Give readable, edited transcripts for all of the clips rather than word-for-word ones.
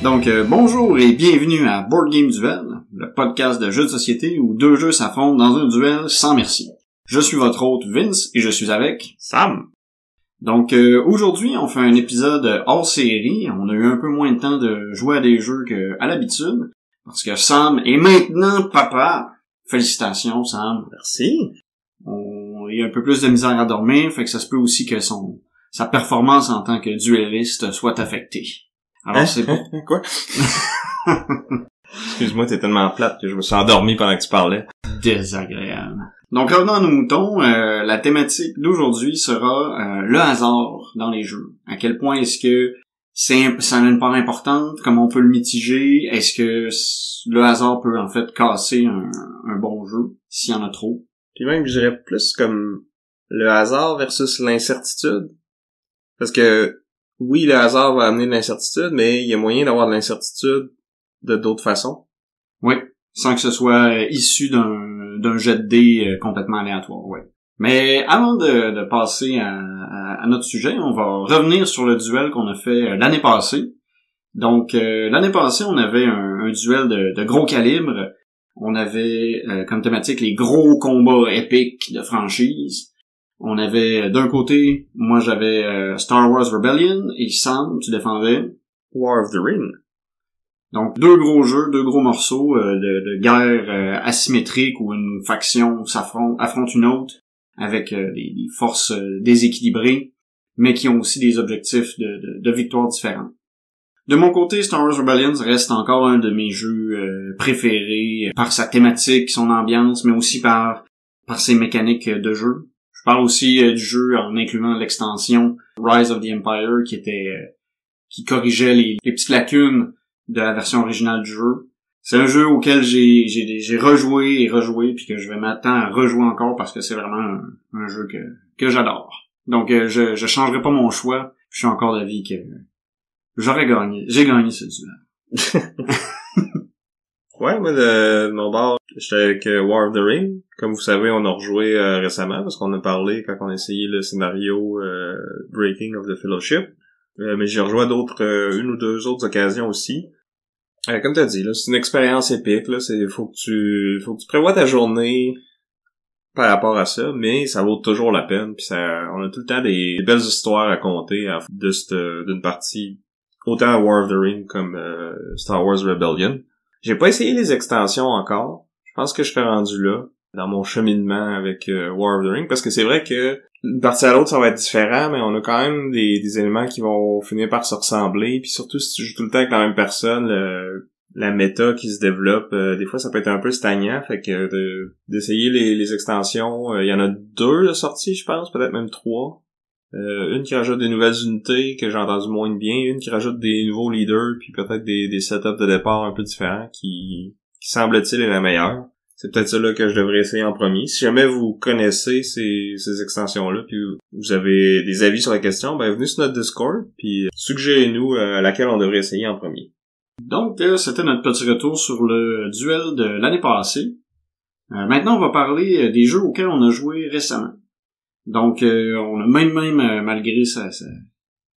Donc, bonjour et bienvenue à Board Game Duel, le podcast de jeux de société où deux jeux s'affrontent dans un duel sans merci. Je suis votre hôte Vince et je suis avec Sam. Donc, aujourd'hui, on fait un épisode hors série. On a eu un peu moins de temps de jouer à des jeux qu'à l'habitude, parce que Sam est maintenant papa. Félicitations, Sam. Merci. On a eu un peu plus de misère à dormir, fait que ça se peut aussi que sa performance en tant que duelliste soit affectée. Alors, c'est pas... Quoi? Excuse-moi, t'es tellement plate que je me suis endormi pendant que tu parlais. Désagréable. Donc, revenons à nos moutons. La thématique d'aujourd'hui sera le hasard dans les jeux. À quel point est-ce que ça a une part importante? Comment on peut le mitiger? Est-ce que le hasard peut en fait casser un bon jeu, s'il y en a trop? Puis même, je dirais plus comme le hasard versus l'incertitude. Parce que oui, le hasard va amener de l'incertitude, mais il y a moyen d'avoir de l'incertitude de d'autres façons. Oui, sans que ce soit issu d'un jet de dés complètement aléatoire, oui. Mais avant de passer à notre sujet, on va revenir sur le duel qu'on a fait l'année passée. Donc, l'année passée, on avait un duel de gros calibre. On avait comme thématique les gros combats épiques de franchise. On avait, d'un côté, moi j'avais Star Wars Rebellion, et Sam, tu défendais War of the Ring. Donc, deux gros jeux, deux gros morceaux de guerre asymétrique où une faction affronte une autre avec des forces déséquilibrées, mais qui ont aussi des objectifs de victoire différents. De mon côté, Star Wars Rebellion reste encore un de mes jeux préférés par sa thématique, son ambiance, mais aussi par ses mécaniques de jeu. Je parle aussi du jeu en incluant l'extension Rise of the Empire qui corrigeait les petites lacunes de la version originale du jeu. C'est un jeu auquel j'ai rejoué et rejoué puis que je vais m'attendre à rejouer encore parce que c'est vraiment un jeu que j'adore. Donc je changerai pas mon choix. Je suis encore d'avis que j'aurais gagné. J'ai gagné ce duel. Ouais, moi, de mon bord, j'étais avec War of the Ring. Comme vous savez, on a rejoué récemment parce qu'on a parlé quand on a essayé le scénario Breaking of the Fellowship. Mais j'ai rejoué à une ou deux autres occasions aussi. Comme t'as dit, là, c'est une expérience épique, là. Faut que tu prévois ta journée par rapport à ça, mais ça vaut toujours la peine. Puis on a tout le temps des belles histoires à compter d'une partie, autant à War of the Ring comme Star Wars Rebellion. J'ai pas essayé les extensions encore. Je pense que je serais rendu là, dans mon cheminement avec War of the Ring, parce que c'est vrai que d'une partie à l'autre, ça va être différent, mais on a quand même des éléments qui vont finir par se ressembler, puis surtout si tu joues tout le temps avec la même personne, la méta qui se développe, des fois ça peut être un peu stagnant, fait que d'essayer les extensions, il y en a 2 de sorties, je pense, peut-être même 3. Une qui rajoute des nouvelles unités que j'ai entendu moins de bien, une qui rajoute des nouveaux leaders, puis peut-être des setups de départ un peu différents qui semble-t-il est la meilleure. C'est peut-être ça là que je devrais essayer en premier. Si jamais vous connaissez ces extensions-là, puis vous avez des avis sur la question, ben venez sur notre Discord, puis suggérez-nous laquelle on devrait essayer en premier. Donc, c'était notre petit retour sur le duel de l'année passée. Maintenant, on va parler des jeux auxquels on a joué récemment. Donc, on a même malgré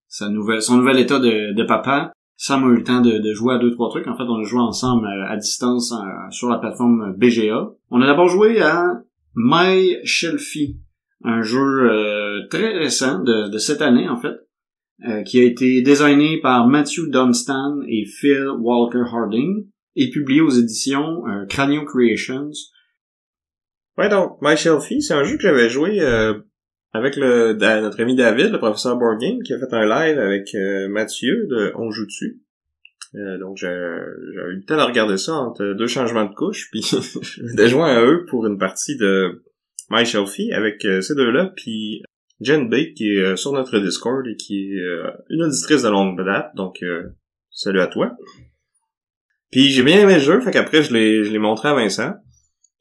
son nouvel état de papa, Sam a eu le temps de jouer à 2-3 trucs. En fait, on a joué ensemble à distance sur la plateforme BGA. On a d'abord joué à My Shelfie, un jeu très récent de cette année, en fait, qui a été designé par Matthew Dunstan et Phil Walker Harding et publié aux éditions Cranio Creations. Ouais, donc, My Shelfie, c'est un jeu que j'avais joué avec notre ami David, le professeur Board Game, qui a fait un live avec Mathieu de On Joue Dessus. Donc j'avais eu le temps de regarder ça entre 2 changements de couche, puis je joint à eux pour une partie de My Shelfie avec ces deux-là, puis Jen Bake qui est sur notre Discord et qui est une auditrice de longue date, donc salut à toi. Puis j'ai bien aimé le jeu, fait qu'après je l'ai montré à Vincent.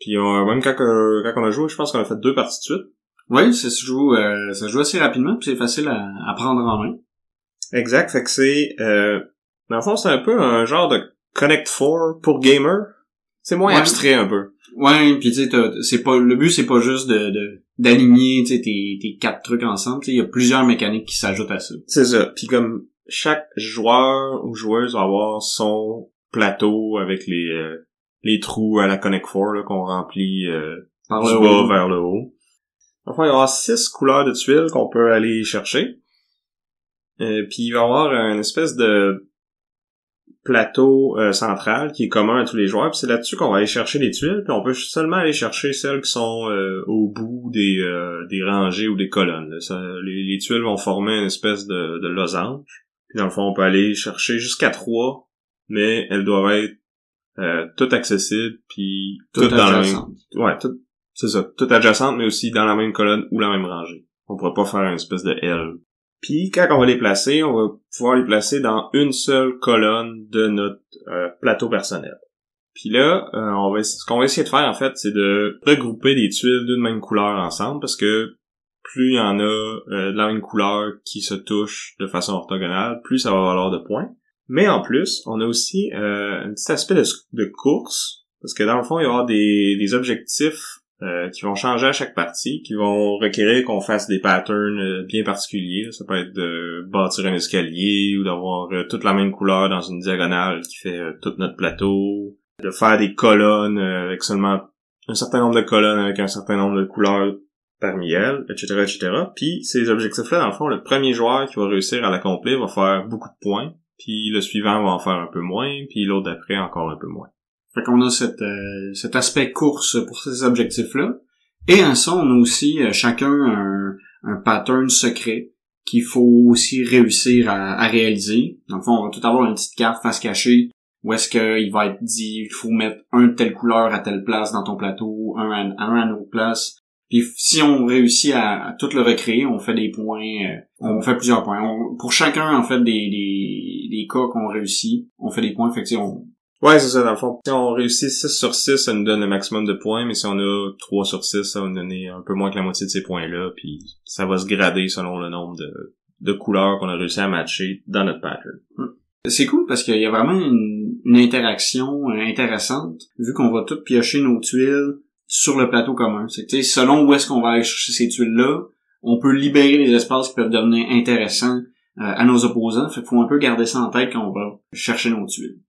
Puis même quand on a joué, je pense qu'on a fait 2 parties de suite. Oui, ça se joue assez rapidement, puis c'est facile à prendre en main. Exact, fait que c'est dans le fond, c'est un peu un genre de Connect 4 pour gamer. C'est moins abstrait un peu. Ouais, puis tu sais, le but c'est pas juste d'aligner, tu sais, tes 4 trucs ensemble, tu sais, il y a plusieurs mécaniques qui s'ajoutent à ça. C'est ça. Puis comme chaque joueur ou joueuse va avoir son plateau avec les trous à la Connect 4 là, qu'on remplit du bas vers le haut. Enfin, il va y avoir 6 couleurs de tuiles qu'on peut aller chercher. Puis il va y avoir une espèce de plateau central qui est commun à tous les joueurs, puis c'est là-dessus qu'on va aller chercher les tuiles, puis on peut seulement aller chercher celles qui sont au bout des rangées ou des colonnes. Là. Les tuiles vont former une espèce de losange. Puis dans le fond, on peut aller chercher jusqu'à 3, mais elles doivent être toutes accessibles, puis toutes dans la même... Ouais, c'est ça, toutes adjacentes, mais aussi dans la même colonne ou la même rangée. On pourrait pas faire une espèce de L. Puis quand on va les placer, on va pouvoir les placer dans une seule colonne de notre plateau personnel. Puis là, ce qu'on va essayer de faire en fait, c'est de regrouper des tuiles d'une même couleur ensemble, parce que plus il y en a de la même couleur qui se touchent de façon orthogonale, plus ça va valoir de points. Mais en plus, on a aussi un petit aspect de course, parce que dans le fond, il va y avoir des objectifs qui vont changer à chaque partie, qui vont requérir qu'on fasse des patterns bien particuliers. Ça peut être de bâtir un escalier ou d'avoir toute la même couleur dans une diagonale qui fait tout notre plateau, de faire des colonnes avec seulement un certain nombre de colonnes avec un certain nombre de couleurs parmi elles, etc., etc. Puis ces objectifs-là, dans le fond, le premier joueur qui va réussir à l'accomplir va faire beaucoup de points, puis le suivant va en faire un peu moins, puis l'autre d'après encore un peu moins. Fait qu'on a cet aspect course pour ces objectifs-là. Et en ça, on a aussi chacun un pattern secret qu'il faut aussi réussir à réaliser. Dans le fond, on va tout avoir une petite carte face cachée où est-ce qu'il va être dit il faut mettre un de telle couleur à telle place dans ton plateau, un à une autre place. Puis si on réussit à tout le recréer, on fait des points, on fait plusieurs points. Pour chacun, en fait, des cas qu'on réussit, on fait des points. Fait que ouais, c'est ça, dans le fond. Si on réussit 6 sur 6, ça nous donne le maximum de points, mais si on a 3 sur 6, ça va nous donner un peu moins que la moitié de ces points-là, puis ça va se grader selon le nombre de couleurs qu'on a réussi à matcher dans notre pattern. C'est cool parce qu'il y a vraiment une interaction intéressante, vu qu'on va toutes piocher nos tuiles sur le plateau commun. C'est que, selon où est-ce qu'on va aller chercher ces tuiles-là, on peut libérer les espaces qui peuvent devenir intéressants à nos opposants. Fait qu'il faut un peu garder ça en tête quand on va chercher nos tuiles.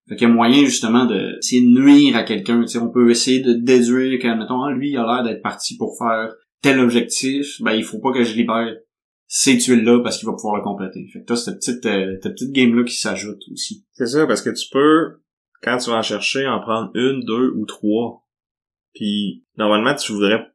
Fait qu'il y a moyen, justement, d'essayer de nuire à quelqu'un. Tu sais, on peut essayer de déduire que, mettons, lui, il a l'air d'être parti pour faire tel objectif. Ben, il faut pas que je libère ces tuiles-là parce qu'il va pouvoir le compléter. Fait que t'as cette petite game-là qui s'ajoute aussi. C'est ça, parce que tu peux, quand tu vas en chercher, en prendre 1, 2 ou 3. Puis, normalement, tu voudrais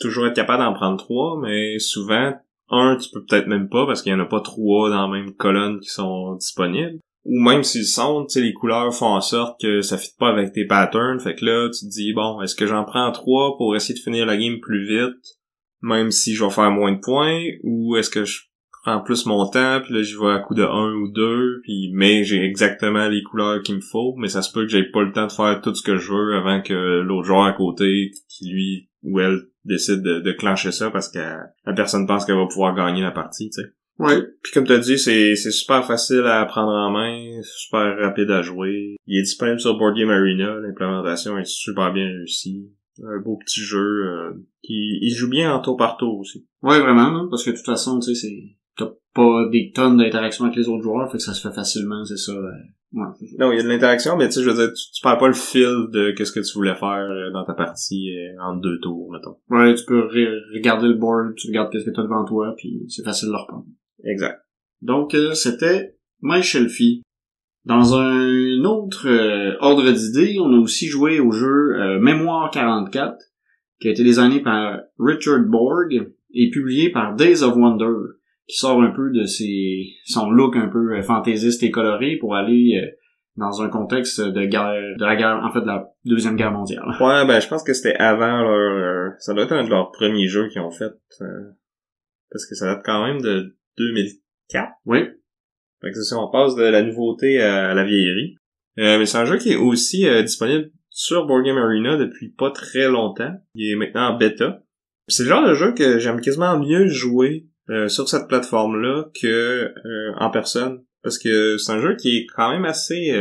toujours être capable d'en prendre 3, mais souvent, 1, tu peux peut-être même pas parce qu'il y en a pas 3 dans la même colonne qui sont disponibles. Ou même s'ils sont, tu sais, les couleurs font en sorte que ça fit pas avec tes patterns. Fait que là, tu te dis, bon, est-ce que j'en prends 3 pour essayer de finir la game plus vite, même si je vais faire moins de points, ou est-ce que je prends plus mon temps, puis là, j'y vais à coup de 1 ou 2, puis mais j'ai exactement les couleurs qu'il me faut, mais ça se peut que j'ai pas le temps de faire tout ce que je veux avant que l'autre joueur à côté, qui lui ou elle décide de clencher ça parce que la personne pense qu'elle va pouvoir gagner la partie, tu sais. Ouais. Puis comme t'as dit, c'est super facile à prendre en main, super rapide à jouer. Il est disponible sur Board Game Arena, l'implémentation est super bien réussie. Un beau petit jeu il joue bien en tour par tour aussi. Ouais, vraiment, hein, parce que de toute façon, tu sais, t'as pas des tonnes d'interactions avec les autres joueurs, fait que ça se fait facilement, c'est ça. Ouais. Non, il y a de l'interaction, mais tu sais, je veux dire, tu perds pas le fil de qu'est-ce que tu voulais faire dans ta partie entre 2 tours, mettons. Ouais, tu peux regarder le board, tu regardes qu'est-ce que t'as devant toi, puis c'est facile de le reprendre. Exact. Donc, c'était My Shelfie. Dans un autre ordre d'idées, on a aussi joué au jeu Mémoire 44, qui a été designé par Richard Borg et publié par Days of Wonder, qui sort un peu de son look un peu fantaisiste et coloré pour aller dans un contexte de la guerre, en fait, de la Deuxième Guerre mondiale. Ouais, ben, je pense que c'était avant ça doit être un de leurs premiers jeux qu'ils ont fait, parce que ça date quand même de 2004. Oui. Fait que c'est ça, on passe de la nouveauté à la vieillerie. Mais c'est un jeu qui est aussi disponible sur Board Game Arena depuis pas très longtemps. Il est maintenant en bêta. C'est le genre de jeu que j'aime quasiment mieux jouer sur cette plateforme-là que en personne. Parce que c'est un jeu qui est quand même assez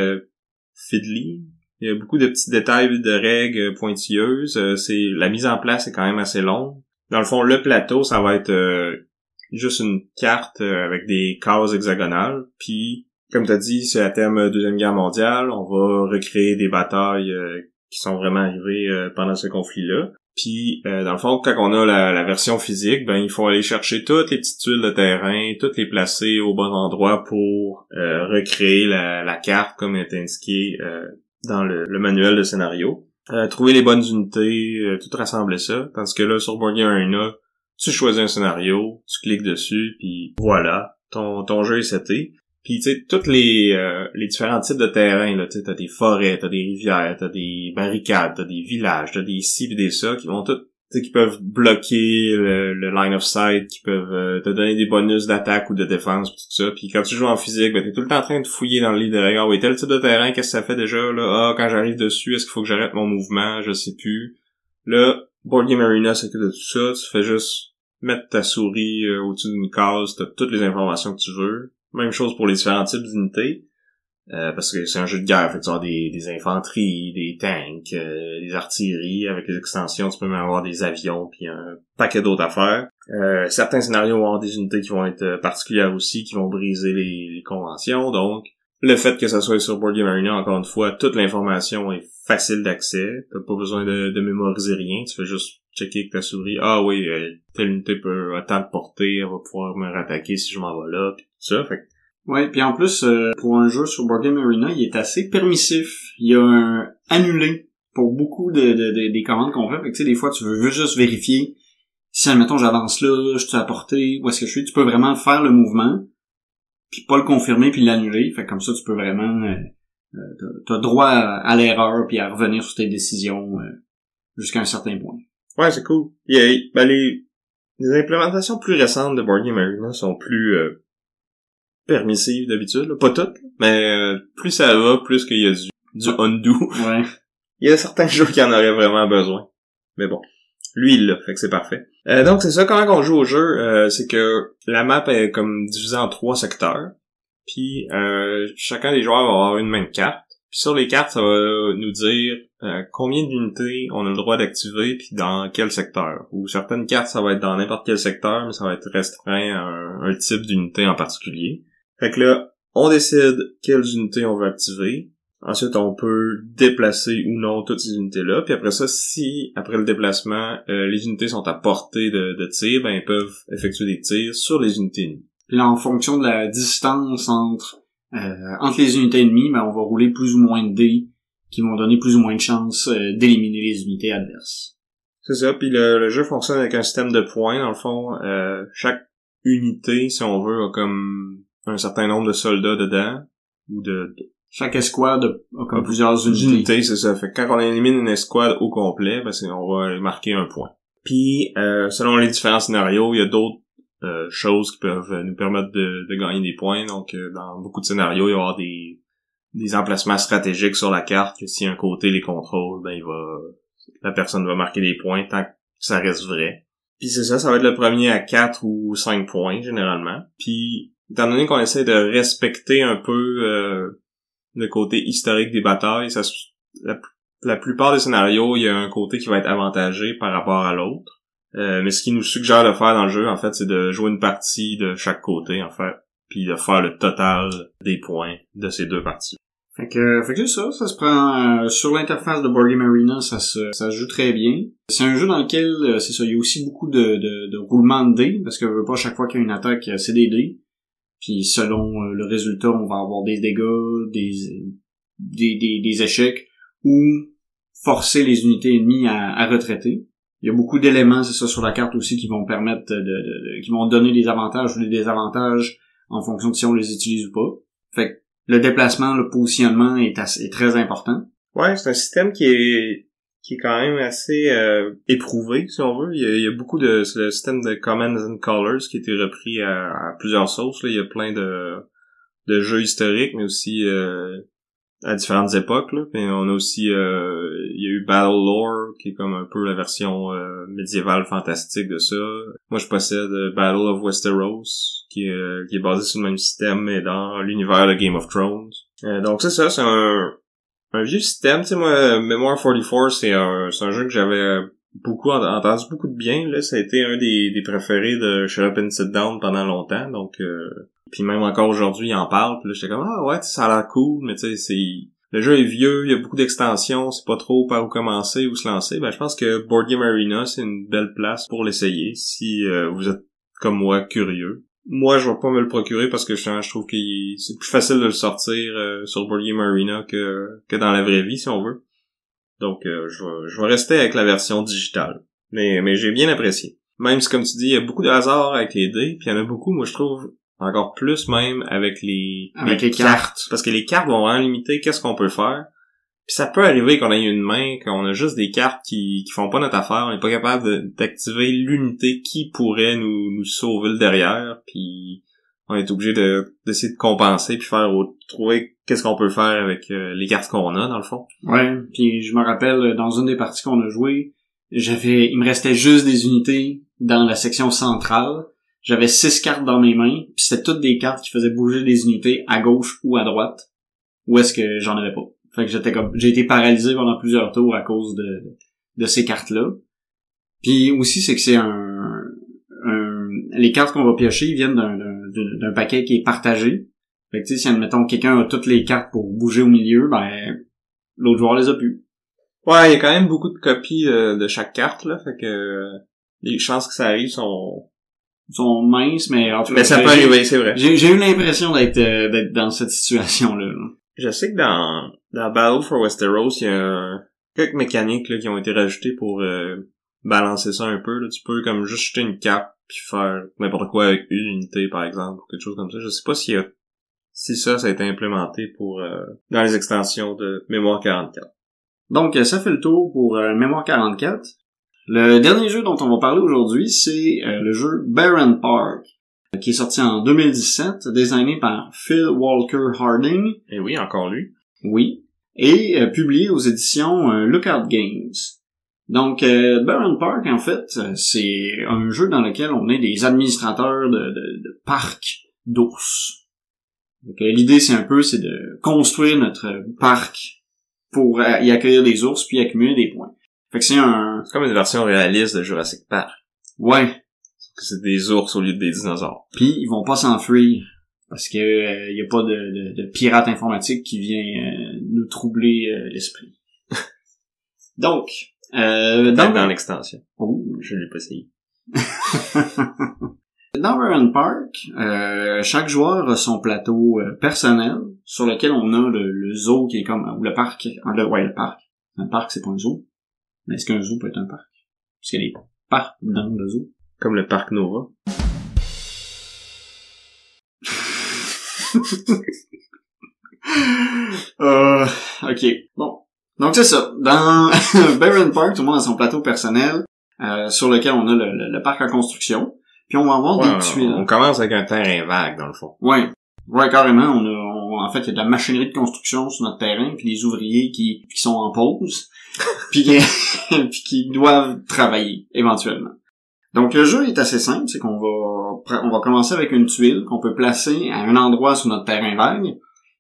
fiddly. Il y a beaucoup de petits détails de règles pointilleuses. La mise en place est quand même assez longue. Dans le fond, le plateau, ça va être juste une carte avec des cases hexagonales. Puis, comme t'as dit, c'est à thème Deuxième Guerre mondiale. On va recréer des batailles qui sont vraiment arrivées pendant ce conflit-là. Puis, dans le fond, quand on a la version physique, ben il faut aller chercher toutes les petites tuiles de terrain, toutes les placer au bon endroit pour recréer la carte comme est indiqué dans le manuel de scénario. Trouver les bonnes unités, tout rassembler ça. Tandis que là, sur Board Game Arena, tu choisis un scénario, tu cliques dessus, puis voilà, ton jeu est seté. Puis tu sais, tous les différents types de terrains, là, tu sais, t'as des forêts, t'as des rivières, t'as des barricades, t'as des villages, t'as des ci pis des ça, qui vont tout, tu sais, qui peuvent bloquer le line of sight, qui peuvent te donner des bonus d'attaque ou de défense, pis tout ça. Puis quand tu joues en physique, ben t'es tout le temps en train de fouiller dans le livre de règles. Ah oui, tel type de terrain, qu'est-ce que ça fait déjà, là? Ah, quand j'arrive dessus, est-ce qu'il faut que j'arrête mon mouvement? Je sais plus. Là, Board Game Arena s'occupe de tout ça, tu fais juste mettre ta souris au-dessus d'une case, t'as toutes les informations que tu veux. Même chose pour les différents types d'unités, parce que c'est un jeu de guerre, fait que tu as des infanteries, des tanks, des artilleries, avec les extensions, tu peux même avoir des avions, puis un paquet d'autres affaires. Certains scénarios vont avoir des unités qui vont être particulières aussi, qui vont briser les conventions, donc le fait que ça soit sur Board Game Arena, encore une fois, toute l'information est facile d'accès, t'as pas besoin de mémoriser rien, tu fais juste checker avec ta souris, ah oui, telle unité peut autant de portée, elle va pouvoir me rattaquer si je m'en vais là, pis tout ça, fait que... Ouais, puis en plus, pour un jeu sur Board Game Arena, il est assez permissif. Il y a un annulé pour beaucoup des commandes qu'on fait. Fait que tu sais, des fois, tu veux juste vérifier si, admettons, j'avance là, je suis à portée, où est-ce que je suis. Tu peux vraiment faire le mouvement, puis pas le confirmer, puis l'annuler. Fait que comme ça, tu peux vraiment... t'as droit à l'erreur, puis à revenir sur tes décisions jusqu'à un certain point. Ouais, c'est cool. Les implémentations plus récentes de Board Game Arena sont plus permissives d'habitude. Là. Pas toutes, mais plus ça va, plus qu'il y a du undo. Ouais. Il y a certains jeux qui en auraient vraiment besoin. Mais bon. Lui, il l'a, fait que c'est parfait. Donc, c'est ça, comment on joue au jeu, c'est que la map est comme divisée en 3 secteurs. Puis, chacun des joueurs va avoir une même carte. Puis sur les cartes, ça va nous dire combien d'unités on a le droit d'activer puis dans quel secteur. Ou certaines cartes, ça va être dans n'importe quel secteur, mais ça va être restreint à un type d'unité en particulier. Fait que là, on décide quelles unités on veut activer. Ensuite, on peut déplacer ou non toutes ces unités-là. Puis après ça, si, après le déplacement, les unités sont à portée de tir, ben ils peuvent effectuer des tirs sur les unités ennemies. Puis là, en fonction de la distance entre les unités ennemies, ben, on va rouler plus ou moins de dés qui vont donner plus ou moins de chances d'éliminer les unités adverses. C'est ça, puis le jeu fonctionne avec un système de points. Dans le fond, chaque unité, si on veut, a comme un certain nombre de soldats dedans, ou de chaque escouade a comme plusieurs unités. C'est ça. Fait que quand on élimine une escouade au complet, ben on va marquer un point. Puis, selon les différents scénarios, il y a d'autres choses qui peuvent nous permettre de gagner des points. Donc, dans beaucoup de scénarios, il va y avoir des emplacements stratégiques sur la carte que si un côté les contrôle, ben la personne va marquer des points tant que ça reste vrai. Puis c'est ça va être le premier à 4 ou 5 points, généralement. Puis, étant donné qu'on essaie de respecter un peu le côté historique des batailles, la plupart des scénarios, il y a un côté qui va être avantagé par rapport à l'autre. Mais ce qui nous suggère de faire dans le jeu, en fait, c'est de jouer une partie de chaque côté, en fait, puis de faire le total des points de ces deux parties. Fait que c'est ça se prend sur l'interface de Board Game Arena, ça se joue très bien. C'est un jeu dans lequel, c'est ça, il y a aussi beaucoup de roulement de dés, parce que pas chaque fois qu'il y a une attaque, c'est des dés. Puis selon le résultat, on va avoir des dégâts, des échecs, ou forcer les unités ennemies à retraiter. Il y a beaucoup d'éléments, c'est ça, sur la carte aussi, qui vont permettre qui vont donner des avantages ou des désavantages en fonction de si on les utilise ou pas. Fait que le déplacement, le positionnement est très important. Ouais, c'est un système qui est quand même assez éprouvé, si on veut. Il y a beaucoup c'est le système de Commands and Colors qui a été repris à plusieurs sauces. Là. Il y a plein de jeux historiques, mais aussi à différentes époques, là. Puis on a aussi, il y a eu Battle Lore, qui est comme un peu la version médiévale fantastique de ça. Moi, je possède Battle of Westeros, qui est basé sur le même système, mais dans l'univers de Game of Thrones. Donc c'est ça, c'est un vieux système. Tu sais, moi, Memoir 44, c'est un jeu que j'avais entendu beaucoup de bien, là. Ça a été un des préférés de Shut Up and Sit Down pendant longtemps, donc puis même encore aujourd'hui, il en parle, puis là, j'étais comme, ah ouais, ça a l'air cool, mais tu sais, le jeu est vieux, il y a beaucoup d'extensions, c'est pas trop par où commencer, où se lancer. Ben, je pense que Board Game Arena, c'est une belle place pour l'essayer, si vous êtes, comme moi, curieux. Moi, je vais pas me le procurer parce que je trouve que c'est plus facile de le sortir sur Board Game Arena que dans la vraie vie, si on veut. Donc, je vais rester avec la version digitale. Mais j'ai bien apprécié. Même si, comme tu dis, il y a beaucoup de hasard avec les dés, puis il y en a beaucoup, moi, je trouve, encore plus même avec les cartes. Parce que les cartes vont vraiment limiter qu'est-ce qu'on peut faire. Puis ça peut arriver qu'on ait une main, qu'on a juste des cartes qui font pas notre affaire, on n'est pas capable d'activer l'unité qui pourrait nous sauver le derrière, puis on est obligé d'essayer de compenser puis trouver qu'est-ce qu'on peut faire avec les cartes qu'on a dans le fond. Ouais, puis je me rappelle dans une des parties qu'on a joué, il me restait juste des unités dans la section centrale. J'avais 6 cartes dans mes mains, puis c'était toutes des cartes qui faisaient bouger des unités à gauche ou à droite. Ou est-ce que j'en avais pas? Fait que j'ai été paralysé pendant plusieurs tours à cause de ces cartes-là. Puis aussi, c'est que les cartes qu'on va piocher viennent d'un paquet qui est partagé. Fait que tu sais, si admettons quelqu'un a toutes les cartes pour bouger au milieu, ben l'autre joueur les a plus. Ouais, il y a quand même beaucoup de copies de chaque carte, là, fait que les chances que ça arrive sont minces, mais en tout cas, mais ça peut arriver, c'est vrai. J'ai eu l'impression d'être dans cette situation-là. Je sais que dans Battle for Westeros, il y a quelques mécaniques là, qui ont été rajoutées pour balancer ça un peu. Là. Tu peux comme juste jeter une carte puis faire n'importe quoi avec une unité, par exemple, ou quelque chose comme ça. Je sais pas si ça a été implémenté pour dans les extensions de Mémoire 44. Donc, ça fait le tour pour Mémoire 44. Le dernier jeu dont on va parler aujourd'hui, c'est le jeu Baron Park, qui est sorti en 2017, designé par Phil Walker Harding. Et oui, encore lui. Oui. Et publié aux éditions Lookout Games. Donc, Baron Park, en fait, c'est un jeu dans lequel on est des administrateurs de parcs d'ours. Donc, l'idée, c'est de construire notre parc pour y accueillir des ours puis accumuler des points. Fait que c'est comme une version réaliste de Jurassic Park. Ouais. C'est des ours au lieu de des dinosaures. Puis ils vont pas s'enfuir parce que y a pas de pirate informatique qui vient nous troubler l'esprit. Donc, dans l'extension. Oh, je l'ai pas essayé. Dans Baron Park, chaque joueur a son plateau personnel sur lequel on a le zoo qui est comme ou le parc. Le parc. Un parc, c'est pas un zoo. Mais est-ce qu'un zoo peut être un parc? Parce qu'il y a des parcs dans le zoo. Comme le parc Nova. Ok. Bon. Donc c'est ça. Dans Baron Park, tout le monde a son plateau personnel sur lequel on a le parc en construction. Puis on va avoir des tuiles. On commence avec un terrain vague, dans le fond. Ouais. Ouais, carrément. En fait, il y a de la machinerie de construction sur notre terrain, puis des ouvriers qui sont en pause, puis qui doivent travailler, éventuellement. Donc, le jeu est assez simple, c'est qu'on va commencer avec une tuile qu'on peut placer à un endroit sur notre terrain vague,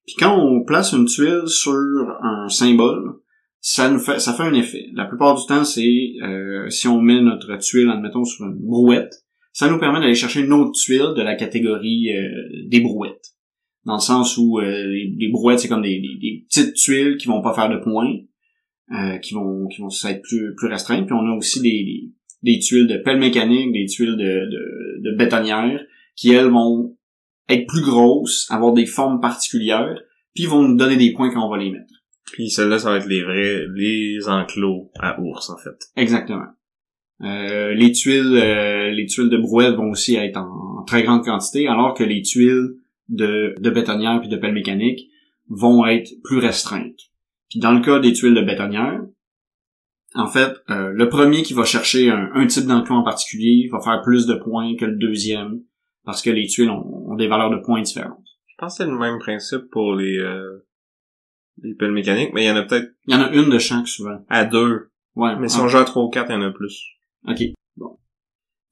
puis quand on place une tuile sur un symbole, ça fait un effet. La plupart du temps, c'est si on met notre tuile, admettons, sur une brouette, ça nous permet d'aller chercher une autre tuile de la catégorie des brouettes. Dans le sens où les brouettes, c'est comme des petites tuiles qui vont pas faire de points, qui vont être plus restreintes. Puis on a aussi des tuiles de pelle mécanique, des tuiles de bétonnière, qui elles vont être plus grosses, avoir des formes particulières, puis vont nous donner des points quand on va les mettre. Puis celles-là, ça va être les enclos à ours, en fait. Exactement. Les tuiles de brouette vont aussi être en très grande quantité, alors que les tuiles de bétonnière puis de pelle mécanique vont être plus restreintes. Puis dans le cas des tuiles de bétonnière, en fait, le premier qui va chercher un type d'enclos en particulier va faire plus de points que le deuxième, parce que les tuiles ont des valeurs de points différentes. Je pense que c'est le même principe pour les des pelles mécaniques, mais il y en a peut-être... Il y en a une de chaque, souvent. À 2. Ouais. Mais si on joue à 3 ou 4, il y en a plus. OK. Bon.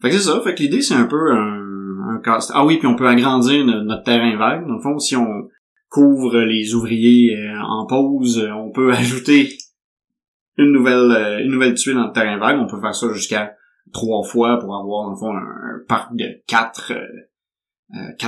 Fait que c'est ça. Fait que l'idée, c'est un peu un cast. Ah oui, puis on peut agrandir notre terrain vague. Dans le fond, si on couvre les ouvriers en pause, on peut ajouter une nouvelle tuile dans le terrain vague. On peut faire ça jusqu'à 3 fois pour avoir, dans le fond, un parc de 4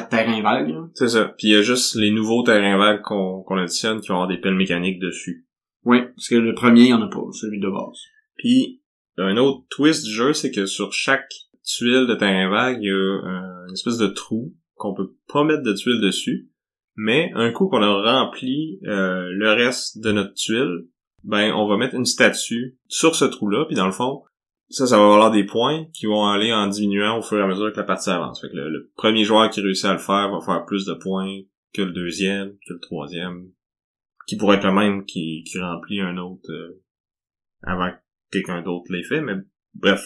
terrains vagues. Là. C'est ça. Puis il y a juste les nouveaux terrains vagues qu'on additionne qui vont avoir des pelles mécaniques dessus. Oui, parce que le premier, il y en a pas, celui de base. Puis, un autre twist du jeu, c'est que sur chaque tuile de terrain vague, il y a une espèce de trou qu'on peut pas mettre de tuile dessus. Mais un coup qu'on a rempli le reste de notre tuile, ben on va mettre une statue sur ce trou-là, puis dans le fond, ça va avoir des points qui vont aller en diminuant au fur et à mesure que la partie avance. Fait que le premier joueur qui réussit à le faire va faire plus de points que le deuxième, que le troisième, qui pourrait être le même qui remplit un autre avant que quelqu'un d'autre l'ait fait, mais bref.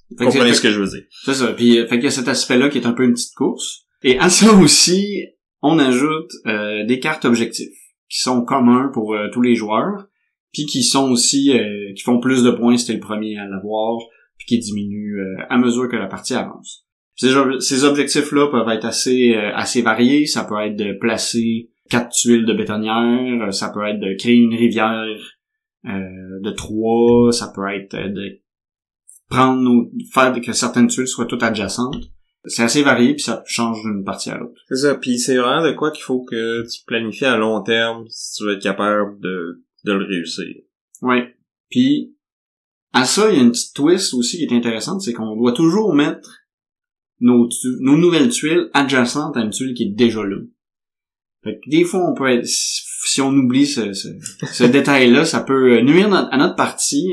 Vous comprenez ce que je veux dire. C'est ça. Puis fait qu'il y a cet aspect-là qui est un peu une petite course. Et à ça aussi, on ajoute des cartes objectifs qui sont communs pour tous les joueurs, puis qui sont aussi qui font plus de points si t'es le premier à l'avoir, puis qui diminuent à mesure que la partie avance. Ces objectifs-là peuvent être assez variés. Ça peut être de placer 4 tuiles de bétonnière, ça peut être de créer une rivière de 3, ça peut être de faire que certaines tuiles soient toutes adjacentes. C'est assez varié, puis ça change d'une partie à l'autre. C'est ça, puis c'est vraiment de quoi qu'il faut que tu planifies à long terme si tu veux être capable de le réussir. Ouais. Puis à ça, il y a une petite twist aussi qui est intéressante, c'est qu'on doit toujours mettre nos nouvelles tuiles adjacentes à une tuile qui est déjà là. Fait que des fois, on peut être, si on oublie ce détail-là, ça peut nuire à notre partie.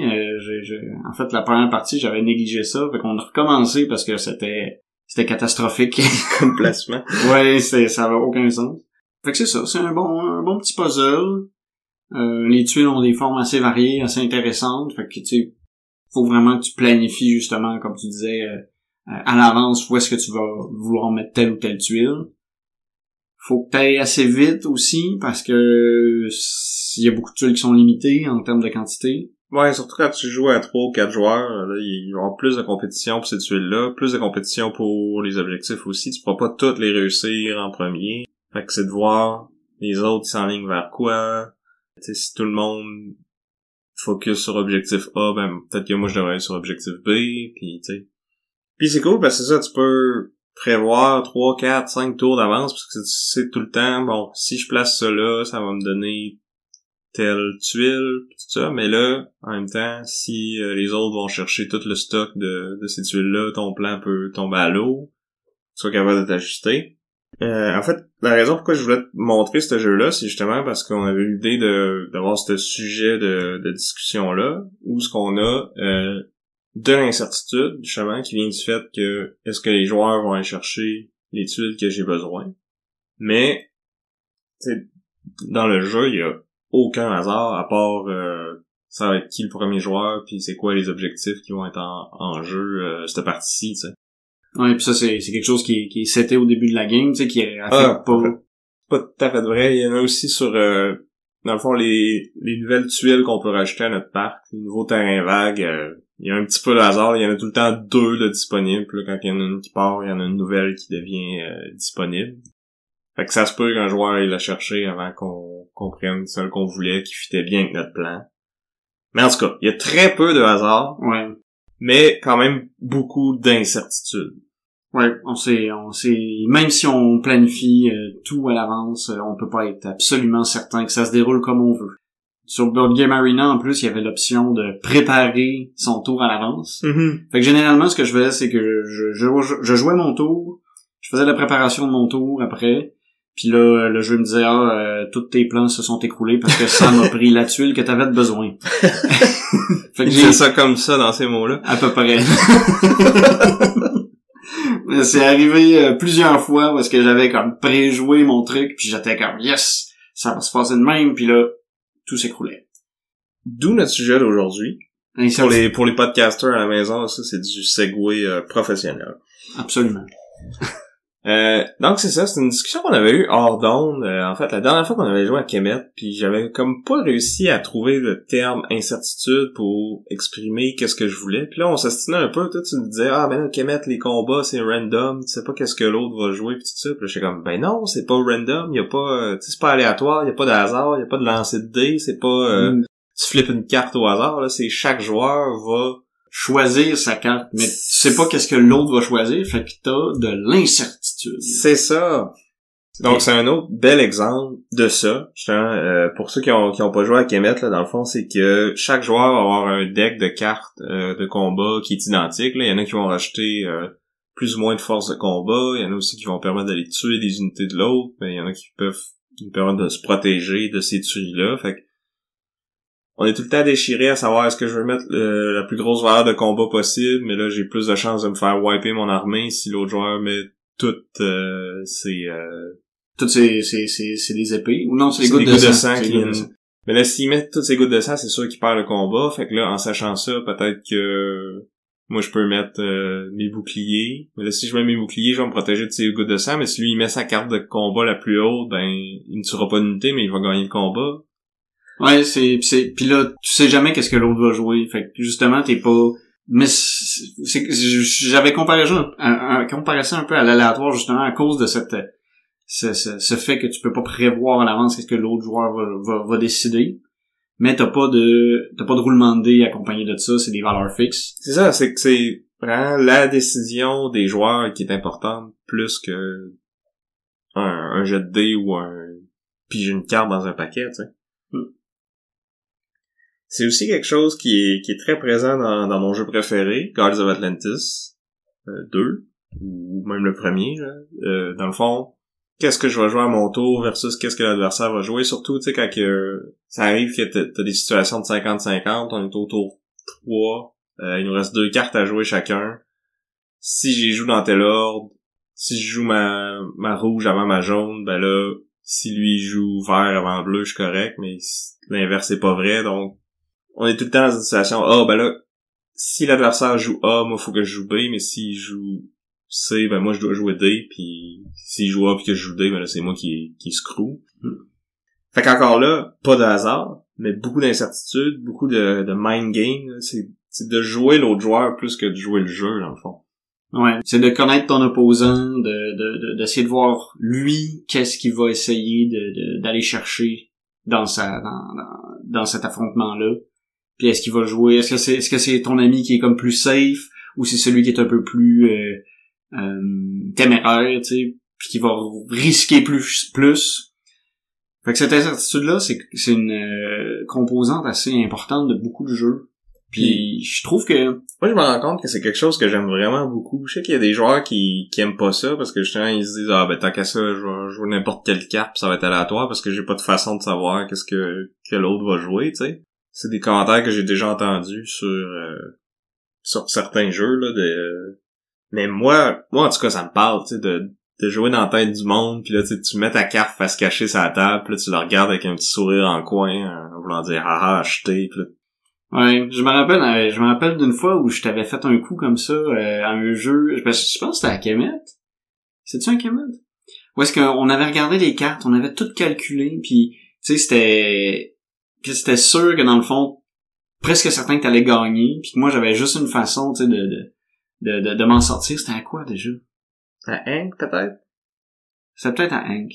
En fait, la première partie, j'avais négligé ça, fait qu'on a recommencé parce que c'était catastrophique. Comme placement. Ouais, ça avait aucun sens. Fait que c'est ça, c'est un bon petit puzzle. Les tuiles ont des formes assez variées, assez intéressantes. Fait que, tu sais, faut vraiment que tu planifies, justement, comme tu disais, à l'avance, où est-ce que tu vas vouloir mettre telle ou telle tuile. Faut que t'ailles assez vite aussi, parce que il y a beaucoup de tuiles qui sont limitées en termes de quantité. Ouais, surtout quand tu joues à 3 ou 4 joueurs, là, il va y avoir plus de compétition pour ces tuiles-là, plus de compétition pour les objectifs aussi. Tu pourras pas toutes les réussir en premier. Fait que c'est de voir les autres qui s'enlignent vers quoi. Tu sais, si tout le monde focus sur objectif A, ben peut-être que moi je devrais aller sur objectif B, puis tu sais. Puis c'est cool parce que c'est ça, tu peux prévoir 3, 4, 5 tours d'avance parce que tu sais tout le temps, bon, si je place ça là, ça va me donner telle tuile, pis tout ça, mais là, en même temps, si les autres vont chercher tout le stock de ces tuiles-là, ton plan peut tomber à l'eau, tu sois capable de t'ajuster. En fait, la raison pourquoi je voulais te montrer ce jeu-là, c'est justement parce qu'on avait eu l'idée d'avoir ce sujet de discussion-là, où ce qu'on a de l'incertitude, justement, qui vient du fait que est-ce que les joueurs vont aller chercher les tuiles que j'ai besoin. Mais, tu sais, dans le jeu, il y a aucun hasard à part ça va être qui le premier joueur puis c'est quoi les objectifs qui vont être en jeu cette partie-ci, tu sais. Ouais, puis ça c'est quelque chose qui est seté au début de la game, tu sais, qui affecte pas tout à fait vrai. Il y en a aussi sur dans le fond les nouvelles tuiles qu'on peut rajouter à notre parc, les nouveaux terrains vagues. Il y a un petit peu de hasard, il y en a tout le temps 2 de disponibles. Puis là, quand il y en a une qui part, il y en a une nouvelle qui devient disponible. Fait que ça se peut qu'un joueur aille la chercher avant qu'on prenne celle qu'on voulait, qui fitait bien avec notre plan. Mais en tout cas, il y a très peu de hasard. Ouais. Mais quand même beaucoup d'incertitudes. Ouais, on sait, même si on planifie tout à l'avance, on peut pas être absolument certain que ça se déroule comme on veut. Sur Board Game Arena, en plus, il y avait l'option de préparer son tour à l'avance. Mm-hmm. Fait que généralement, ce que je faisais, c'est que je jouais mon tour, je faisais la préparation de mon tour après, puis là, le jeu me disait tous tes plans se sont écroulés parce que ça m'a pris la tuile que t'avais besoin. Fait que j'ai ça comme ça dans ces mots-là. À peu près. C'est arrivé plusieurs fois parce que j'avais comme préjoué mon truc, puis j'étais comme yes, ça va se passer de même, puis là tout s'écroulait. D'où notre sujet d'aujourd'hui. Pour les podcasters à la maison, ça c'est du segway professionnel. Absolument. Donc c'est ça, c'est une discussion qu'on avait eue hors d'onde. En fait, la dernière fois qu'on avait joué à Kemet, puis j'avais comme pas réussi à trouver le terme incertitude pour exprimer qu'est-ce que je voulais. Puis là, on s'astinait un peu, toi tu me disais ben là, Kemet, les combats, c'est random, tu sais pas qu'est-ce que l'autre va jouer, puis tout ça. Puis là, j'étais comme ben non, c'est pas random, y a pas, tu sais, c'est pas aléatoire, y a pas de hasard, y a pas de lancer de dés, c'est pas tu flippes une carte au hasard, là, c'est chaque joueur va choisir sa carte, mais tu sais pas qu'est-ce que l'autre va choisir, fait que t'as de l'incertitude. C'est ça. Donc c'est un autre bel exemple de ça. Pour ceux qui ont pas joué à Kemet, là, dans le fond, c'est que chaque joueur va avoir un deck de cartes de combat qui est identique. Là. Il y en a qui vont rajouter plus ou moins de force de combat. Il y en a aussi qui vont permettre d'aller tuer des unités de l'autre. Mais il y en a qui peuvent nous permettre de se protéger de ces tueries-là. Fait que on est tout le temps déchiré à savoir est-ce que je veux mettre la plus grosse valeur de combat possible, mais là j'ai plus de chances de me faire wiper mon armée si l'autre joueur met toutes ses des épées ou non, c'est les gouttes de sang mais là s'il met toutes ses gouttes de sang, c'est sûr qu'il perd le combat. Fait que là en sachant ça, peut-être que moi je peux mettre mes boucliers, mais là si je mets mes boucliers, je vais me protéger de ses gouttes de sang, mais si lui il met sa carte de combat la plus haute, ben il ne tuera pas d'unité mais il va gagner le combat. Ouais, puis là, tu sais jamais qu'est-ce que l'autre va jouer. Fait que justement, t'es pas. Mais j'avais comparé ça un peu à l'aléatoire justement à cause de ce fait que tu peux pas prévoir à l'avance qu'est-ce que l'autre joueur va décider. Mais t'as pas de roulement de dés accompagné de ça, c'est des valeurs fixes. C'est ça, c'est que c'est vraiment la décision des joueurs qui est importante plus que un jet de dés ou piger une carte dans un paquet, tu sais. C'est aussi quelque chose qui est très présent dans mon jeu préféré, Guardians of Atlantis 2, ou même le premier. Là. Dans le fond, qu'est-ce que je vais jouer à mon tour versus qu'est-ce que l'adversaire va jouer. Surtout, tu sais, quand ça arrive que t'as des situations de 50-50, on est au tour 3, il nous reste 2 cartes à jouer chacun. Si j'y joue dans tel ordre, si je joue ma rouge avant ma jaune, ben là, si lui joue vert avant bleu, je suis correct, mais l'inverse c'est pas vrai, donc on est tout le temps dans une situation, ben là, si l'adversaire joue A, moi, faut que je joue B, mais s'il joue C, ben moi, je dois jouer D, puis s'il joue A puis que je joue D, ben là, c'est moi qui screw. Fait qu'encore là, pas de hasard, mais beaucoup d'incertitudes, beaucoup de mind game, là. C'est de jouer l'autre joueur plus que de jouer le jeu, dans le fond. Ouais, c'est de connaître ton opposant, d'essayer de voir lui, qu'est-ce qu'il va essayer d'aller chercher dans cet affrontement-là. Puis est-ce qu'il va jouer, est-ce que c'est ton ami qui est comme plus safe ou c'est celui qui est un peu plus téméraire, tu sais, puis qui va risquer plus. Fait que cette incertitude-là, c'est une composante assez importante de beaucoup de jeux. Puis je trouve que moi je me rends compte que c'est quelque chose que j'aime vraiment beaucoup. Je sais qu'il y a des joueurs qui aiment pas ça parce que justement ils se disent ben tant qu'à ça je vais jouer n'importe quelle carte puis ça va être aléatoire parce que j'ai pas de façon de savoir qu'est-ce que l'autre va jouer, tu sais. C'est des commentaires que j'ai déjà entendus sur certains jeux là mais moi en tout cas ça me parle, tu sais, de jouer dans la tête du monde puis là tu mets ta carte face cachée sur la table puis là tu la regardes avec un petit sourire en coin en voulant dire haha acheter puis là. Ouais, je me rappelle d'une fois où je t'avais fait un coup comme ça à un jeu, je pense que c'était à Kemet. C'est-tu un Kemet? Où est-ce qu'on avait regardé les cartes, on avait tout calculé puis tu sais c'était sûr que dans le fond presque certain que t'allais gagner puis que moi j'avais juste une façon tu sais de m'en sortir. C'était à quoi déjà? À Hank peut-être? C'était peut-être à Hank.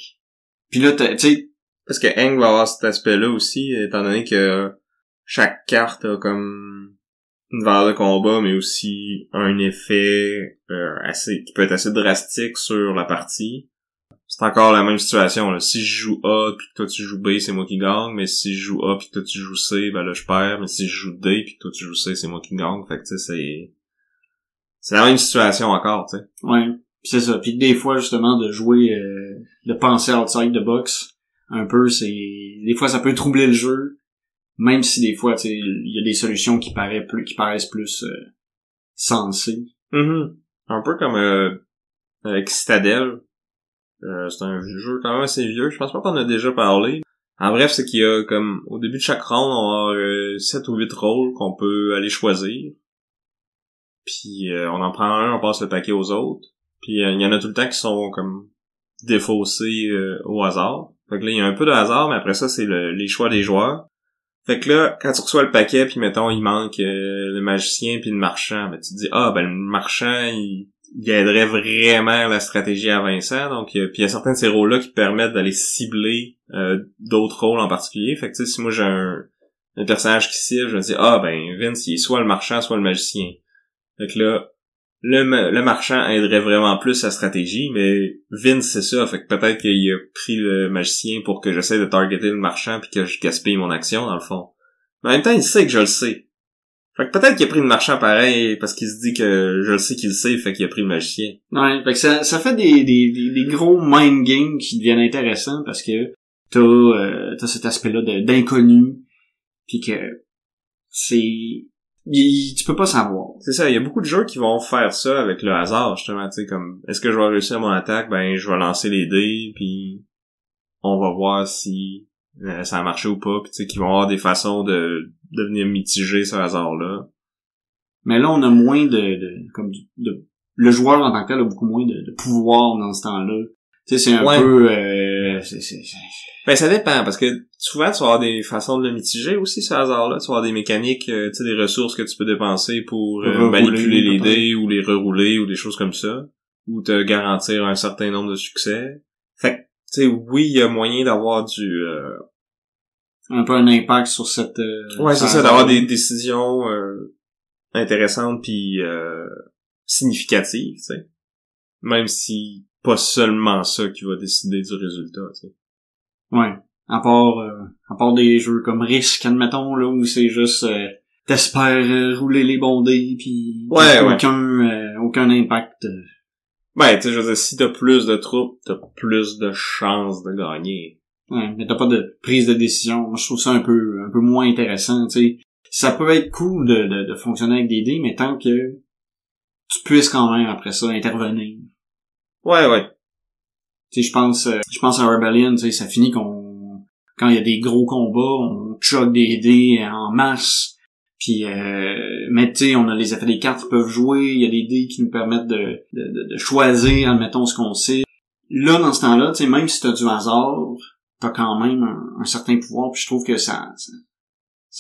Puis là tu sais parce que Hank va avoir cet aspect-là aussi étant donné que chaque carte a comme une valeur de combat mais aussi un effet qui peut être assez drastique sur la partie. C'est encore la même situation là. Si je joue A puis que toi tu joues B, c'est moi qui gagne, mais si je joue A puis que toi tu joues C, ben là je perds, mais si je joue D puis que toi tu joues C, c'est moi qui gagne. Fait que tu sais c'est la même situation encore, tu sais. Ouais, pis c'est ça. Puis des fois justement de jouer de penser outside the box un peu, des fois ça peut troubler le jeu. Même si des fois, tu sais, il y a des solutions qui paraissent plus sensées. Mm-hmm. Un peu comme avec Citadel. C'est un jeu quand même assez vieux. Je pense pas qu'on a déjà parlé. En bref, c'est qu'il y a comme au début de chaque round, on a 7 ou 8 rôles qu'on peut aller choisir. Puis on en prend un, on passe le paquet aux autres. Puis il y en a tout le temps qui sont comme défaussés au hasard. Fait que là, il y a un peu de hasard, mais après ça, c'est les choix des joueurs. Fait que là, quand tu reçois le paquet, puis mettons, il manque le magicien puis le marchand, ben tu te dis, le marchand, il aiderait vraiment la stratégie à Vincent. Donc, puis il y a certains de ces rôles-là qui permettent d'aller cibler d'autres rôles en particulier. Fait que tu sais, si moi j'ai un personnage qui cible, je me dis, Vince, il est soit le marchand, soit le magicien. Fait que là, le marchand aiderait vraiment plus sa stratégie, mais Vince, c'est ça. Fait que peut-être qu'il a pris le magicien pour que j'essaie de targeter le marchand puis que je gaspille mon action, dans le fond. Mais en même temps, il sait que je le sais. Fait que peut-être qu'il a pris le marchand pareil, parce qu'il se dit que je le sais qu'il le sait, fait qu'il a pris le magicien. Ouais, fait que ça fait des gros mind games qui deviennent intéressants parce que t'as cet aspect-là d'inconnu, puis que tu peux pas savoir. C'est ça, il y a beaucoup de jeux qui vont faire ça avec le hasard, justement, tu sais, comme, est-ce que je vais réussir mon attaque? Ben, je vais lancer les dés, puis on va voir si ça a marché ou pas, puis tu sais, qu'ils vont avoir des façons de venir mitiger ce hasard-là. Mais là, on a moins le joueur en tant que tel a beaucoup moins de pouvoir dans ce temps-là. Tu sais, c'est un peu... Ben, ça dépend, parce que souvent, tu vas avoir des façons de le mitiger aussi, ce hasard-là. Tu vas avoir des mécaniques, tu sais, des ressources que tu peux dépenser pour manipuler les dés, ou les rerouler, ou des choses comme ça. Ou te garantir un certain nombre de succès. Fait que, tu sais, oui, il y a moyen d'avoir un peu un impact sur cette... c'est ça, d'avoir des décisions intéressantes puis significatives, tu sais. Même si pas seulement ça qui va décider du résultat, tu sais. Ouais. À part des jeux comme Risk, admettons, là, où c'est juste t'espères rouler les bons dés pis aucun impact. Ben, tu sais, je veux dire, si t'as plus de troupes, t'as plus de chances de gagner. Ouais, mais t'as pas de prise de décision. Moi, je trouve ça un peu moins intéressant, tu sais. Ça peut être cool de fonctionner avec des dés, mais tant que tu puisses quand même, après ça, intervenir. Ouais. Tu sais, je pense à Rebellion, tu sais, ça finit quand il y a des gros combats, on choque des dés en masse. Puis, mais tu sais, on a les effets des cartes qui peuvent jouer, il y a des dés qui nous permettent de choisir, admettons, ce qu'on sait. Là, dans ce temps-là, tu sais, même si t'as du hasard, t'as quand même un certain pouvoir, puis je trouve que ça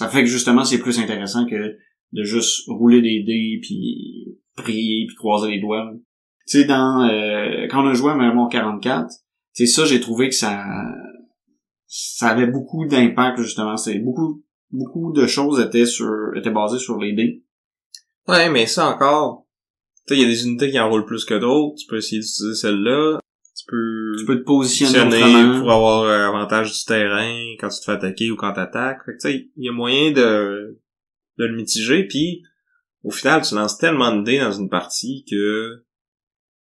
fait que justement, c'est plus intéressant que de juste rouler des dés, puis prier, puis croiser les doigts. Tu sais, quand on a joué à Mario 44, tu sais, ça, j'ai trouvé que ça avait beaucoup d'impact, justement. C'est beaucoup de choses étaient basées sur les dés. Ouais, mais ça encore, tu sais, il y a des unités qui en roulent plus que d'autres. Tu peux essayer d'utiliser celle-là. Tu peux te positionner autrement pour avoir avantage du terrain quand tu te fais attaquer ou quand t'attaques. Fait que tu sais, il y a moyen de le mitiger, puis au final, tu lances tellement de dés dans une partie que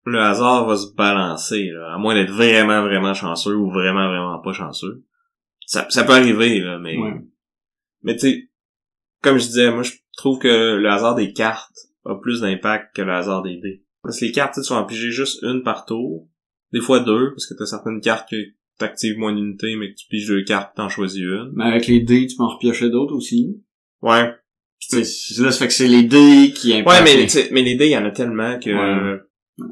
le hasard va se balancer, là, à moins d'être vraiment, vraiment chanceux ou vraiment, vraiment pas chanceux. Ça peut arriver, là, mais... Ouais. Mais tu sais, comme je disais, moi, je trouve que le hasard des cartes a plus d'impact que le hasard des dés. Parce que les cartes, tu vas en piger juste une par tour. Des fois deux, parce que t'as certaines cartes que t'actives moins d'unités, mais que tu piges deux cartes, t'en choisis une. Mais avec les dés, tu peux en repiocher d'autres aussi. Ouais. Là, ça fait que c'est les dés qui impactent. Ouais, mais les dés, il y en a tellement que... Ouais.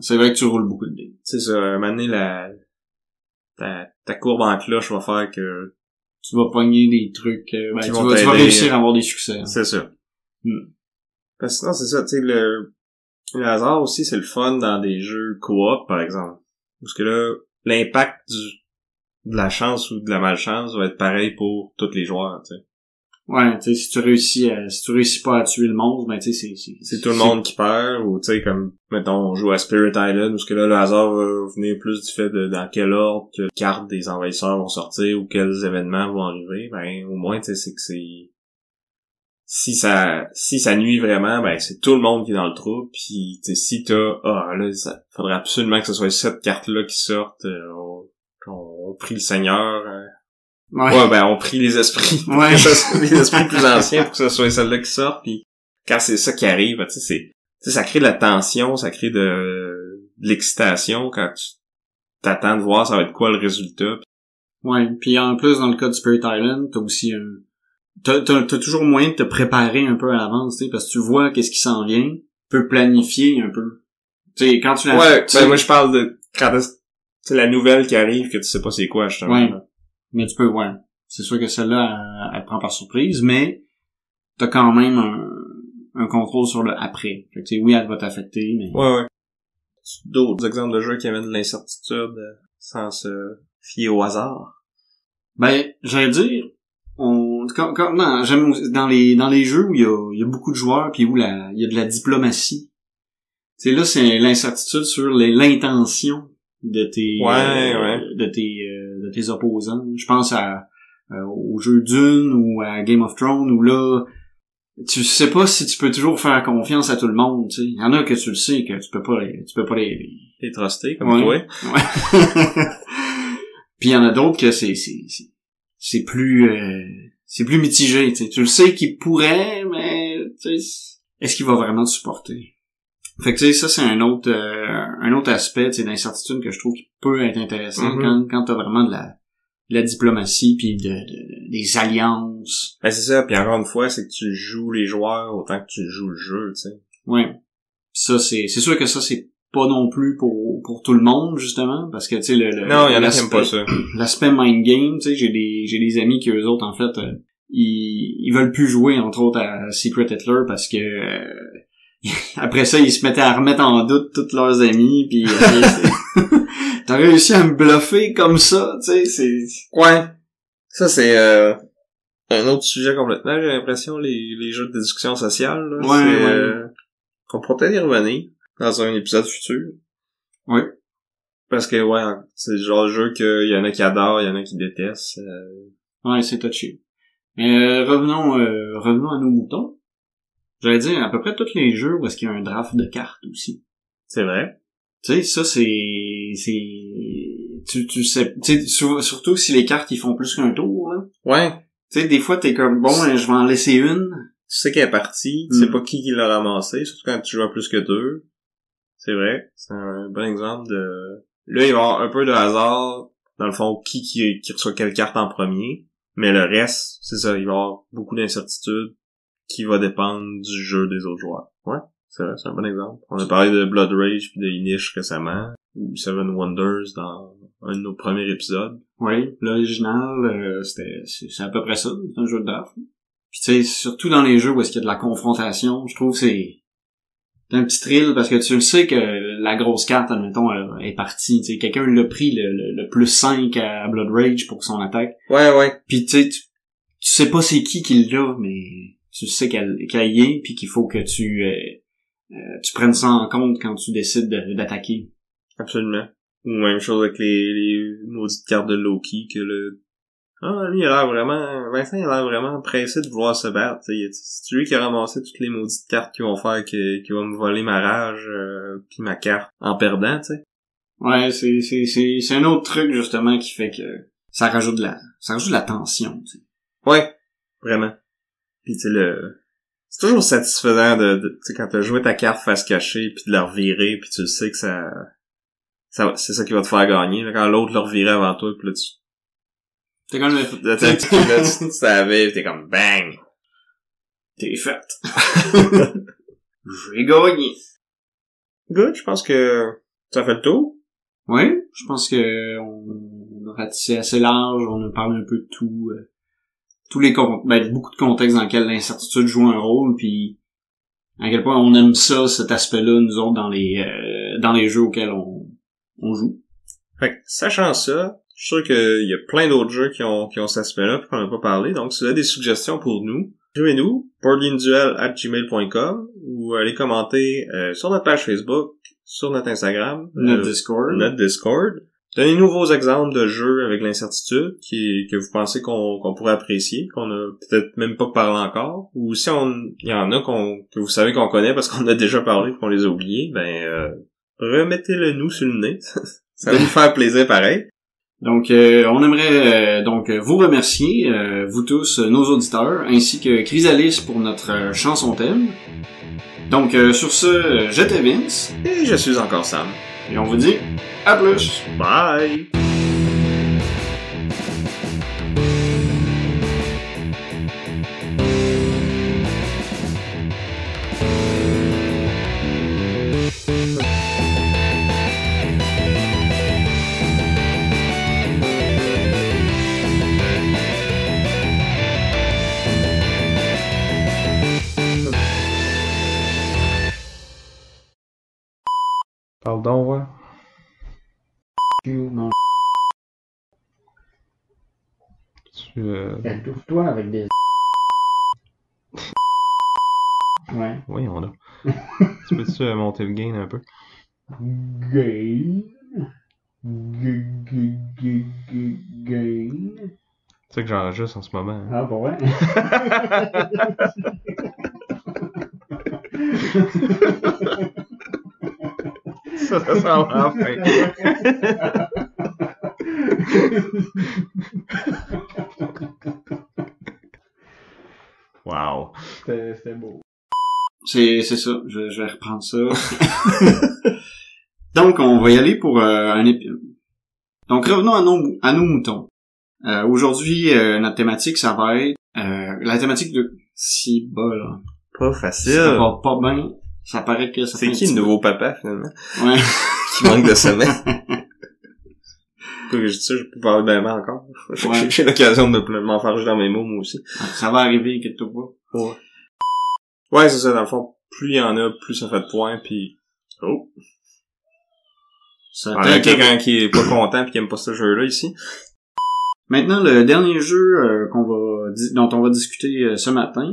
C'est vrai que tu roules beaucoup de dés. C'est ça, un moment donné, ta courbe en cloche va faire que... Tu vas pogner des trucs... tu vas réussir à avoir des succès. Hein. C'est ça. Parce que sinon, c'est ça, tu sais, le hasard aussi, c'est le fun dans des jeux coop, par exemple. Parce que là, l'impact de la chance ou de la malchance va être pareil pour tous les joueurs, tu sais. Ouais, tu sais, si tu réussis pas à tuer le monstre, ben tu sais, c'est tout le monde qui perd, ou tu sais, comme, mettons, on joue à Spirit Island, parce que là, le hasard va venir plus du fait de dans quel ordre que les cartes des envahisseurs vont sortir, ou quels événements vont arriver, ben, au moins, tu sais, c'est que c'est... Si ça nuit vraiment, ben, c'est tout le monde qui est dans le trou, pis, tu sais, si là, ça faudrait absolument que ce soit cette carte-là qui sorte, on prie le Seigneur, Ouais, ben, on prie les esprits. Ouais. Les esprits plus anciens pour que ce soit celle-là qui sort, puis quand c'est ça qui arrive, ben, tu sais, ça crée de la tension, ça crée de l'excitation quand tu t'attends de voir ça va être quoi le résultat. Ouais, puis en plus, dans le cas de Spirit Island, t'as aussi t'as toujours moyen de te préparer un peu à l'avance, tu sais, parce que tu vois qu'est-ce qui s'en vient, tu peux planifier un peu. Tu sais, quand tu l'as... Ouais, moi je parle de quand c'est la nouvelle qui arrive que tu sais pas c'est quoi, justement. Ouais. Mais tu peux, ouais. C'est sûr que celle-là, elle te prend par surprise, mais t'as quand même un contrôle sur le après. Fait que, tu sais, oui, elle va t'affecter, mais... Ouais. D'autres exemples de jeux qui amènent de l'incertitude sans se fier au hasard? Ben, j'allais dire, non, j'aime dans les jeux où il y a beaucoup de joueurs puis où il y a de la diplomatie. Tu sais, là, c'est l'incertitude sur l'intention de tes de tes opposants. Je pense au jeu Dune ou à Game of Thrones où là tu sais pas si tu peux toujours faire confiance à tout le monde, tu sais. Il y en a que tu le sais que tu peux pas les truster comme toi. Ouais. Puis il y en a d'autres que c'est plus mitigé, tu sais. Tu le sais qu'il pourrait, mais tu sais, est-ce qu'il va vraiment te supporter? Fait que tu sais, ça c'est un autre aspect, tu sais, d'incertitude que je trouve qui peut être intéressant quand t'as vraiment de la diplomatie puis des alliances. Ben c'est ça, puis encore une fois, c'est que tu joues les joueurs autant que tu joues le jeu, tu sais. Ouais. Ça c'est sûr que ça c'est pas non plus pour tout le monde justement parce que tu sais non, il y en a qui aiment pas ça. L'aspect mind game, tu sais, j'ai des amis qui eux autres en fait ils veulent plus jouer entre autres à Secret Hitler parce que après ça ils se mettaient à remettre en doute tous leurs amis puis t'as réussi à me bluffer comme ça, tu sais, c'est... Ouais. Ça, c'est un autre sujet complètement, j'ai l'impression, les jeux de discussion sociale, là. Ouais. Qu'on pourrait peut-être y revenir dans un épisode futur. Oui. Parce que, ouais, c'est le genre de jeu qu'il y en a qui adorent, il y en a qui détestent. Ouais, c'est touché. Mais revenons à nos moutons. J'allais dire, à peu près tous les jeux où est-ce qu'il y a un draft de cartes aussi. C'est vrai. Tu sais, ça, tu sais, tu sais, surtout si les cartes, ils font plus qu'un tour, là. Ouais. Tu sais, des fois, t'es comme, bon, je vais en laisser une. Tu sais qu'elle est partie, tu sais pas qui l'a ramassé, surtout quand tu joues à plus que deux. C'est vrai. C'est un bon exemple de... Là, il va y avoir un peu de hasard, dans le fond, qui reçoit quelle carte en premier. Mais le reste, c'est ça, il va y avoir beaucoup d'incertitudes qui va dépendre du jeu des autres joueurs. Ouais. C'est vrai, c'est un bon exemple. On a parlé de Blood Rage puis de Inish récemment, ou Seven Wonders dans un de nos premiers épisodes. Oui, l'original, c'est à peu près ça, c'est un jeu de draft. Puis tu sais, surtout dans les jeux où est-ce qu'il y a de la confrontation, je trouve que c'est un petit thrill parce que tu le sais que la grosse carte, admettons, est partie. Tu sais, quelqu'un l'a pris le plus 5 à Blood Rage pour son attaque. Ouais. Puis tu sais, tu sais pas c'est qui l'a, mais tu sais qu'elle y est puis qu'il faut que tu prennes ça en compte quand tu décides d'attaquer. Absolument. Ou même chose avec les maudites cartes de Loki que lui il a l'air vraiment... Vincent il a l'air vraiment pressé de vouloir se battre. C'est lui qui a ramassé toutes les maudites cartes qui vont faire qui vont me voler ma rage puis ma carte en perdant, tu sais. Ouais, c'est un autre truc justement qui fait que ça rajoute de la tension, tu sais. Ouais, vraiment. Puis tu sais c'est toujours satisfaisant de tu sais quand t'as joué ta carte face cachée puis de la revirer puis tu le sais que ça c'est ça qui va te faire gagner là, quand l'autre l'a reviré avant toi puis là t'es comme tu savais t'es comme bang t'es fait. J'ai gagné. Good, je pense que ça fait le tour. Oui, je pense que on a ratissé assez large, on a parlé un peu de tout. Tous les beaucoup de contextes dans lesquels l'incertitude joue un rôle, puis à quel point on aime ça, cet aspect-là, nous autres, dans les jeux auxquels on joue. Fait que, sachant ça, je suis sûr qu'il y a plein d'autres jeux qui ont cet aspect-là, puis qu'on n'a pas parlé, donc si vous avez des suggestions pour nous, écrivez-nous, boardgameduel@gmail.com, ou allez commenter sur notre page Facebook, sur notre Instagram, notre Discord. Donnez-nous vos exemples de jeux avec l'incertitude que vous pensez qu'on pourrait apprécier, qu'on a peut-être même pas parlé encore, ou si il y en a que vous savez qu'on connaît parce qu'on a déjà parlé et qu'on les a oubliés, remettez-le nous sur le nez. Ça va nous faire plaisir pareil. Donc on aimerait vous remercier, vous tous, nos auditeurs, ainsi que Chrysalis pour notre chanson thème. Donc sur ce, j'étais Vince. Et je suis encore Sam. Et on vous dit à plus. Bye. Parle donc, ouais. Non. Étouffe-toi avec des... Ouais. Oui, on a. Tu peux-tu monter le gain un peu? Gain. Gain. C'est ça que j'enregistre en ce moment. Hein. Ah, bon, ouais. Ça s'en va enfin. Wow. C'était beau. C'est ça. Je vais reprendre ça. Donc, on va y aller pour un épisode. Donc, revenons à nos moutons. Aujourd'hui, notre thématique, ça va être la thématique de... Si bol. Pas facile. Ça va pas bien. Ça paraît que ça C'est qui le nouveau papa, finalement? Ouais. Qui manque de sommeil. Pourquoi je dis ça, je peux parler bien encore. Ouais. J'ai l'occasion de m'enfarger dans mes mots, moi aussi. Ça va arriver, inquiète-toi pas. Ouais. Ouais, c'est ça, dans le fond. Plus il y en a, plus ça fait de points, puis... Oh! Ça il y a quelqu'un qui est pas content pis qui aime pas ce jeu-là, ici. Maintenant, le dernier jeu dont on va discuter ce matin.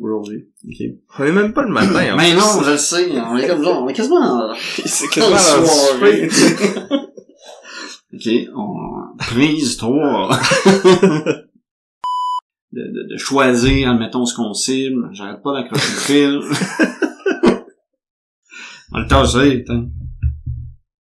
Aujourd'hui. OK. On est même pas le matin, en Mais fait. non, je le sais. On est comme ça. On est quasiment... C'est quasiment dans soirée. OK. Prise 3. de choisir, admettons, ce qu'on cible. J'arrête pas d'accrocher le fil. On le tasse, putain.